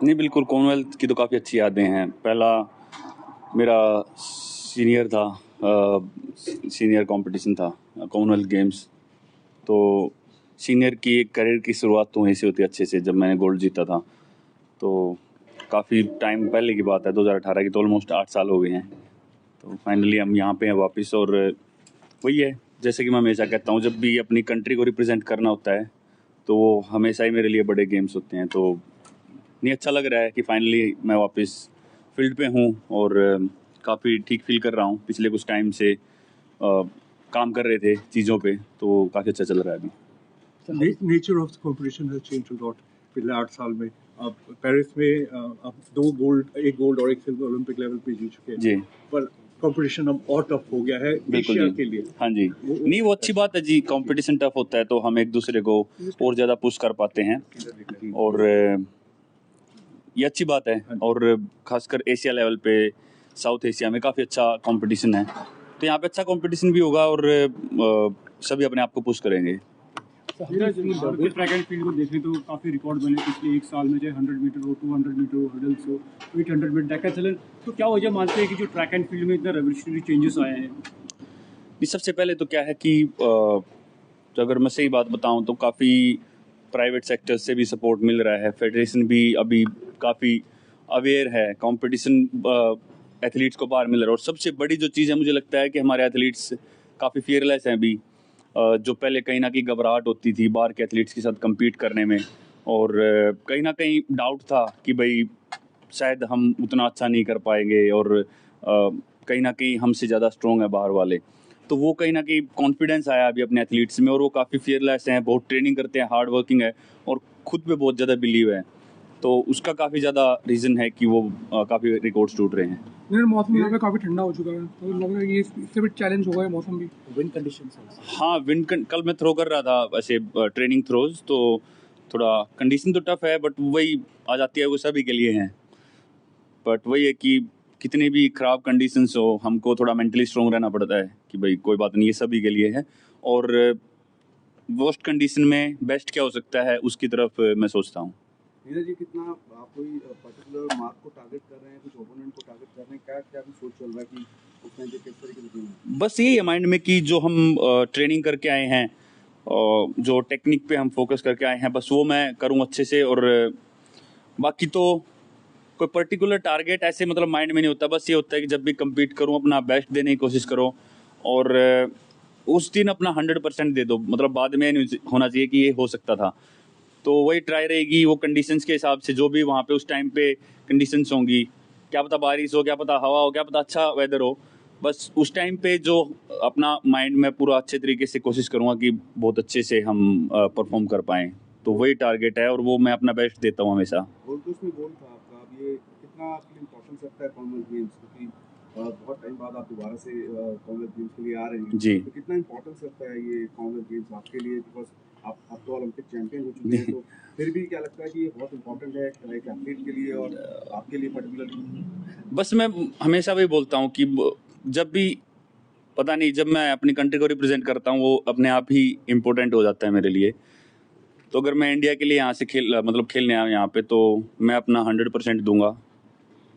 नहीं, बिल्कुल कॉमनवेल्थ की तो काफ़ी अच्छी यादें हैं। पहला मेरा सीनियर था, सीनियर कंपटीशन था कॉमनवेल्थ गेम्स। तो सीनियर की एक करियर की शुरुआत तो वहीं से होती है अच्छे से, जब मैंने गोल्ड जीता था। तो काफ़ी टाइम पहले की बात है, 2018 की, तो ऑलमोस्ट 8 साल हो गए हैं। तो फाइनली हम यहाँ पे हैं वापस। और वही है, जैसे कि मैं हमेशा कहता हूँ, जब भी अपनी कंट्री को रिप्रेजेंट करना होता है तो वो हमेशा ही मेरे लिए बड़े गेम्स होते हैं। तो नहीं, अच्छा लग रहा है कि फाइनली मैं वापस फील्ड पे हूँ और काफ़ी ठीक फील कर रहा हूँ। पिछले कुछ टाइम से काम कर रहे थे चीज़ों पे, तो काफ़ी अच्छा चल रहा है अभी। Nature of the competition has changed a lot पिछले 8 साल में। आप पेरिस में आप 2 गोल्ड, 1 गोल्ड और 1 सिल्वर ओलंपिक लेवल पे जीत चुके हैं जी, पर कंपटीशन अब और टफ हो गया है बिल्कुल एशिया जी। के लिए। हाँ जी, नहीं, वो अच्छी बात है जी। कंपटीशन टफ होता है तो हम एक दूसरे को और ज़्यादा पुश कर पाते हैं, और ये अच्छी बात है। और खासकर एशिया लेवल पे, साउथ एशिया में काफ़ी अच्छा कंपटीशन है, तो यहाँ पे अच्छा कंपटीशन भी होगा और सभी अपने आप को पुश करेंगे। ट्रैक एंड फील्ड को देखें तो काफ़ी रिकॉर्ड बने पिछले 1 साल में, चाहे 100 मीटर हो, 200 मीटर हो, हर्डल्स हो, 800 मीटर डेकाथलन। तो क्या वजह मानते हैं कि जो ट्रैक एंड फील्ड में इतना रेवोल्यूशनरी चेंजेस आए हैं? सबसे पहले तो क्या है कि तो अगर मैं सही बात बताऊं तो काफ़ी प्राइवेट सेक्टर से भी सपोर्ट मिल रहा है। फेडरेशन भी अभी काफ़ी अवेयर है, कंपटीशन एथलीट्स को बाहर मिल रहा है। और सबसे बड़ी जो चीज़ है, मुझे लगता है कि हमारे एथलीट्स काफ़ी फियरलेस हैं अभी। जो पहले कहीं ना कहीं घबराहट होती थी बाहर के एथलीट्स के साथ compete करने में, और कहीं ना कहीं डाउट था कि भाई शायद हम उतना अच्छा नहीं कर पाएंगे, और कहीं ना कहीं हमसे ज़्यादा स्ट्रॉन्ग है बाहर वाले। तो वो कहीं ना कहीं कॉन्फिडेंस आया अभी अपने एथलीट्स में, और वो काफ़ी फियरलेस हैं, बहुत ट्रेनिंग करते हैं, हार्ड वर्किंग है, और खुद पे बहुत ज़्यादा बिलीव है। तो उसका काफ़ी ज़्यादा रीज़न है कि वो काफ़ी रिकॉर्ड्स टूट रहे हैं। मौसम यहाँ पे काफ़ी ठंडा हो चुका है, तो लग रहा है ये इससे भी चैलेंज होगा मौसम भी। Wind conditions. हाँ, कल मैं थ्रो कर रहा था वैसे ट्रेनिंग थ्रोज, तो थोड़ा कंडीशन तो टफ है, बट वही आ जाती है, वो सभी के लिए हैं। बट वही है कि कितनी भी ख़राब कंडीशंस हो, हमको थोड़ा मेंटली स्ट्रॉन्ग रहना पड़ता है कि भाई कोई बात नहीं, ये सभी के लिए है। और वर्स्ट कंडीशन में बेस्ट क्या हो सकता है, उसकी तरफ मैं सोचता हूँ। नीरज जी, कितना आप कोई पर्टिकुलर मार्क को टारगेट कर रहे हैं, कुछ ओपोनेंट को टारगेट कर रहे हैं, क्या भी सोच चल रहा है कि उसमें किस तरीके से देना है? बस यही है माइंड में कि जो हम ट्रेनिंग करके आए हैं, जो टेक्निक पे हम फोकस करके आए हैं, बस वो मैं करूँ अच्छे से। और बाकी तो कोई पर्टिकुलर टारगेट ऐसे मतलब माइंड में नहीं होता। बस ये होता है कि जब भी compete करूँ, अपना बेस्ट देने की कोशिश करो, और उस दिन अपना 100% दे दो। मतलब बाद में नहीं होना चाहिए कि ये हो सकता था। तो वही ट्राई रहेगी, वो कंडीशंस के हिसाब से, जो भी वहाँ पे उस टाइम पे कंडीशंस होंगी, क्या पता बारिश हो, क्या पता हवा हो, क्या पता अच्छा वेदर हो, बस उस टाइम पे जो अपना माइंड में पूरा अच्छे तरीके से कोशिश करूँगा कि बहुत अच्छे से हम परफॉर्म कर पाएँ। तो वही टारगेट है, और वो मैं अपना बेस्ट देता हूँ हमेशा। गोल्ड कोस्ट में गोल्ड था आपका, अब ये कितना आपके लिए इम्पोर्टेंस रखता है कॉमनवेल्थ गेम्स, क्योंकि बहुत टाइम बाद आप दोबारा से कॉमनवेल्थ गेम्स के लिए आ रहे हैं जी। तो कितना इम्पोर्टेंस रखता है ये कॉमनवेल्थ गेम्स आपके लिए? बिकॉज आप तो ओलंपिक चैंपियन हो चुके हैं, तो फिर भी क्या लगता है कि ये बहुत इंपॉर्टेंट है एक एथलीट के लिए और आपके लिए पर्टिकुलरली? बस मैं हमेशा वही बोलता हूँ कि जब भी, पता नहीं, जब मैं अपनी कंट्री को रिप्रेजेंट करता हूँ, वो अपने आप ही इम्पोर्टेंट हो जाता है मेरे लिए। तो अगर मैं इंडिया के लिए यहाँ से खेलने आया यहाँ पे, तो मैं अपना 100% दूंगा।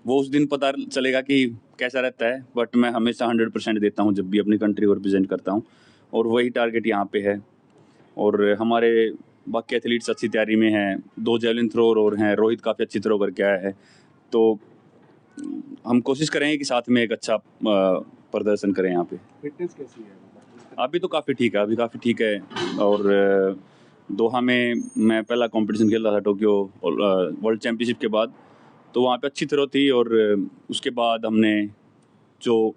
वो उस दिन पता चलेगा कि कैसा रहता है, बट मैं हमेशा 100% देता हूँ जब भी अपनी कंट्री को रिप्रेजेंट करता हूँ, और वही टारगेट यहाँ पे है। और हमारे बाकी एथलीट्स अच्छी तैयारी में हैं, 2 जेवलिन थ्रोअर और हैं, रोहित काफ़ी अच्छी थ्रो करके आया है। तो हम कोशिश करेंगे कि साथ में एक अच्छा प्रदर्शन करें यहाँ पे। फिटनेस कैसी है? अभी तो काफ़ी ठीक है, और दोहा में मैं पहला कंपटीशन खेल रहा था, टोक्यो वर्ल्ड चैम्पियनशिप के बाद। तो वहाँ पे अच्छी थ्रो थी, और उसके बाद हमने जो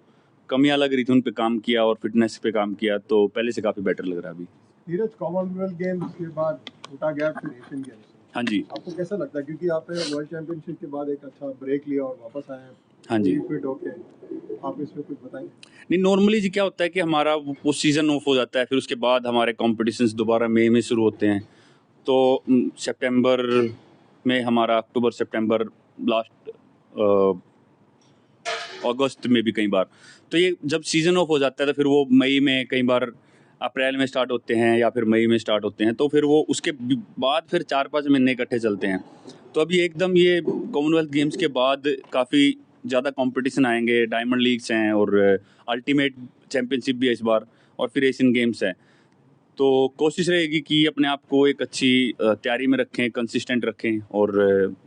कमियां लग रही थी उन पे काम किया, और फिटनेस पे काम किया, तो पहले से काफ़ी बेटर लग रहा है अभी। नीरज, कॉमनवेल्थ गेम्स के बाद छोटा गैप फिर एशियन गेम्स। हाँ जी। आपको कैसा लगता है, क्योंकि आपने वर्ल्ड चैंपियनशिप के बाद एक अच्छा ब्रेक लिया और वापस आए हैं? हाँ जी। फिट होके आप इसमें कुछ बताएंगे? नहीं, नॉर्मली जी क्या होता है कि हमारा वो सीज़न ऑफ हो जाता है, फिर उसके बाद हमारे कॉम्पिटिशन्स दोबारा मई में शुरू होते हैं। तो सितंबर में हमारा, अक्टूबर सितंबर, लास्ट अगस्त में भी कई बार। तो ये जब सीज़न ऑफ हो जाता है तो फिर वो मई में, कई बार अप्रैल में स्टार्ट होते हैं, या फिर मई में स्टार्ट होते हैं। तो फिर वो उसके बाद फिर 4-5 महीने इकट्ठे चलते हैं। तो अभी एकदम ये कॉमनवेल्थ गेम्स के बाद काफ़ी ज़्यादा कंपटीशन आएंगे, डायमंड लीग्स हैं और अल्टीमेट चैम्पियनशिप भी है इस बार, और फिर एशियन गेम्स है। तो कोशिश रहेगी कि अपने आप को एक अच्छी तैयारी में रखें, कंसिस्टेंट रखें और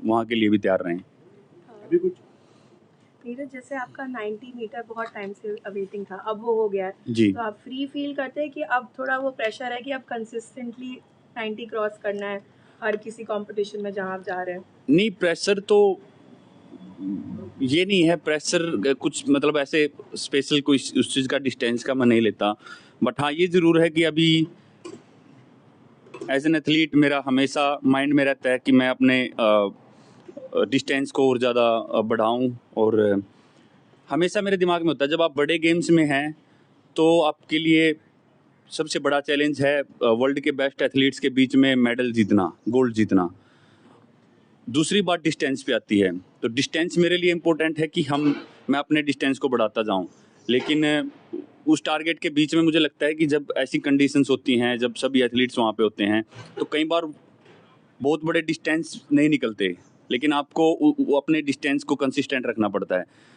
वहाँ के लिए भी तैयार रहें। अभी कुछ नीरज, जैसे आपका 90 मीटर बहुत टाइम से अवेटिंग था, अब वो हो गया है जी। तो आप फ्री फील करते हैं कि अब थोड़ा वो प्रेशर है कि अब कंसिस्टेंटली 90 क्रॉस करना है हर किसी कंपटीशन में जहाँ आप जा रहे हैं? नहीं, प्रेशर तो ये नहीं है, प्रेशर कुछ मतलब ऐसे स्पेशल कोई उस चीज़ का डिस्टेंस का मैं नहीं लेता, बट हाँ ये ज़रूर है कि अभी एज एन एथलीट मेरा हमेशा माइंड में रहता है कि मैं अपने डिस्टेंस को और ज़्यादा बढ़ाऊं, और हमेशा मेरे दिमाग में होता है जब आप बड़े गेम्स में हैं तो आपके लिए सबसे बड़ा चैलेंज है वर्ल्ड के बेस्ट एथलीट्स के बीच में मेडल जीतना, गोल्ड जीतना। दूसरी बात डिस्टेंस पे आती है, तो डिस्टेंस मेरे लिए इम्पोर्टेंट है कि मैं अपने डिस्टेंस को बढ़ाता जाऊं, लेकिन उस टारगेट के बीच में मुझे लगता है कि जब ऐसी कंडीशंस होती हैं, जब सभी एथलीट्स वहाँ पे होते हैं, तो कई बार बहुत बड़े डिस्टेंस नहीं निकलते, लेकिन आपको अपने डिस्टेंस को कंसिस्टेंट रखना पड़ता है।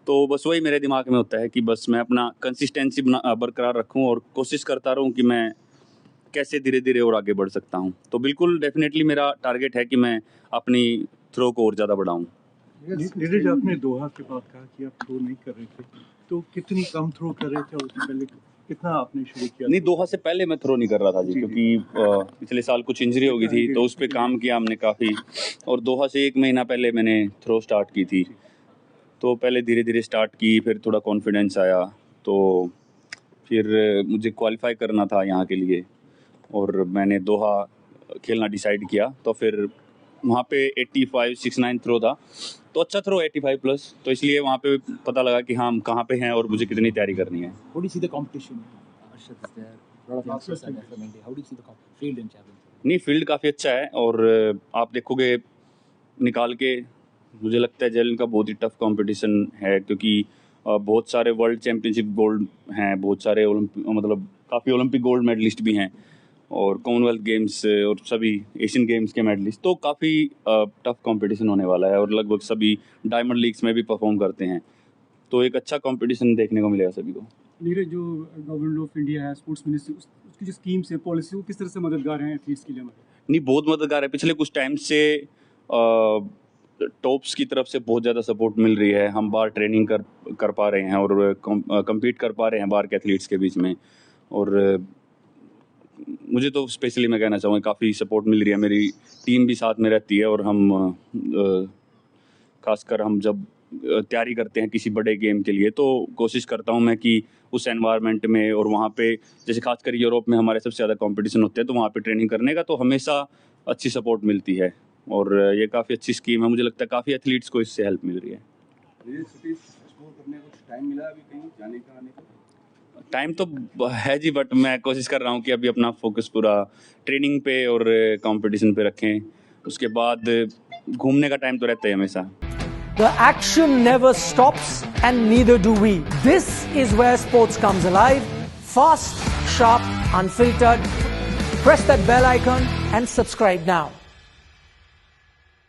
तो बस वही मेरे दिमाग में होता है कि बस मैं अपना कंसिस्टेंसी बरकरार रखूं और कोशिश करता रहूं कि मैं कैसे धीरे धीरे और आगे बढ़ सकता हूं। तो बिल्कुल डेफिनेटली मेरा टारगेट है कि मैं अपनी थ्रो को और ज़्यादा बढ़ाऊं। नीरज, आपने दोहा के बाद कहा कि आप थ्रो नहीं कर रहे थे, तो कितनी कम थ्रो कर रहे थे और उससे पहले कितना आपने शुरू किया? नहीं, दोहा से पहले मैं थ्रो नहीं कर रहा था जी, क्योंकि पिछले साल कुछ इंजरी हो गई थी, तो उस पर काम किया हमने काफ़ी, और दोहा से 1 महीना पहले मैंने थ्रो स्टार्ट की थी। तो पहले धीरे धीरे स्टार्ट की, फिर थोड़ा कॉन्फिडेंस आया, तो फिर मुझे क्वालिफाई करना था यहाँ के लिए और मैंने दोहा खेलना डिसाइड किया। तो फिर वहाँ पे 85-69 थ्रो था, तो अच्छा थ्रो 85 प्लस, तो इसलिए वहाँ पे पता लगा कि हम कहाँ पे हैं और मुझे कितनी तैयारी करनी है। How do you see the competition? Arshad is there. A lot of youngsters are there from India. How do you see the field in Championship? नहीं, फील्ड काफ़ी अच्छा है, और आप देखोगे निकाल के मुझे लगता है जेवलिन का बहुत ही टफ कंपटीशन है, क्योंकि बहुत सारे वर्ल्ड चैम्पियनशिप गोल्ड हैं, बहुत सारे मतलब काफ़ी ओलंपिक गोल्ड मेडलिस्ट भी हैं, और कॉमनवेल्थ गेम्स और सभी एशियन गेम्स के मेडलिस्ट। तो काफ़ी टफ कंपटीशन होने वाला है, और लगभग सभी डायमंड लीग्स में भी परफॉर्म करते हैं, तो एक अच्छा कंपटीशन देखने को मिलेगा सभी को। नीरज, जो गवर्नमेंट ऑफ इंडिया है, स्पोर्ट्स मिनिस्ट्री, उसकी जो स्कीम्स है, पॉलिसी, वो किस तरह से मददगार हैं एथलीट्स के लिए? नहीं, बहुत मददगार है। पिछले कुछ टाइम से टॉप्स की तरफ से बहुत ज़्यादा सपोर्ट मिल रही है, हम बाहर ट्रेनिंग कर पा रहे हैं और कम्पीट कर पा रहे हैं बाहर के एथलीट्स के बीच में, और मुझे तो स्पेशली मैं कहना चाहूँगा काफ़ी सपोर्ट मिल रही है। मेरी टीम भी साथ में रहती है, और हम खासकर हम जब तैयारी करते हैं किसी बड़े गेम के लिए, तो कोशिश करता हूँ मैं कि उस एनवायरनमेंट में, और वहाँ पे जैसे खासकर यूरोप में हमारे सबसे ज़्यादा कंपटीशन होते हैं, तो वहाँ पे ट्रेनिंग करने का तो हमेशा अच्छी सपोर्ट मिलती है, और ये काफ़ी अच्छी स्कीम है। मुझे लगता है काफ़ी एथलीट्स को इससे हेल्प मिल रही है। टाइम मिला अभी कहीं जाने का, आने का? टाइम तो है जी, बट मैं कोशिश कर रहा हूँ कि अभी अपना फोकस पूरा ट्रेनिंग पे और कंपटीशन पे रखें, उसके बाद घूमने का टाइम तो रहता है हमेशा। The action never stops and neither do we. This is where sports comes alive. Fast, sharp, unfiltered. Press that bell icon and subscribe now.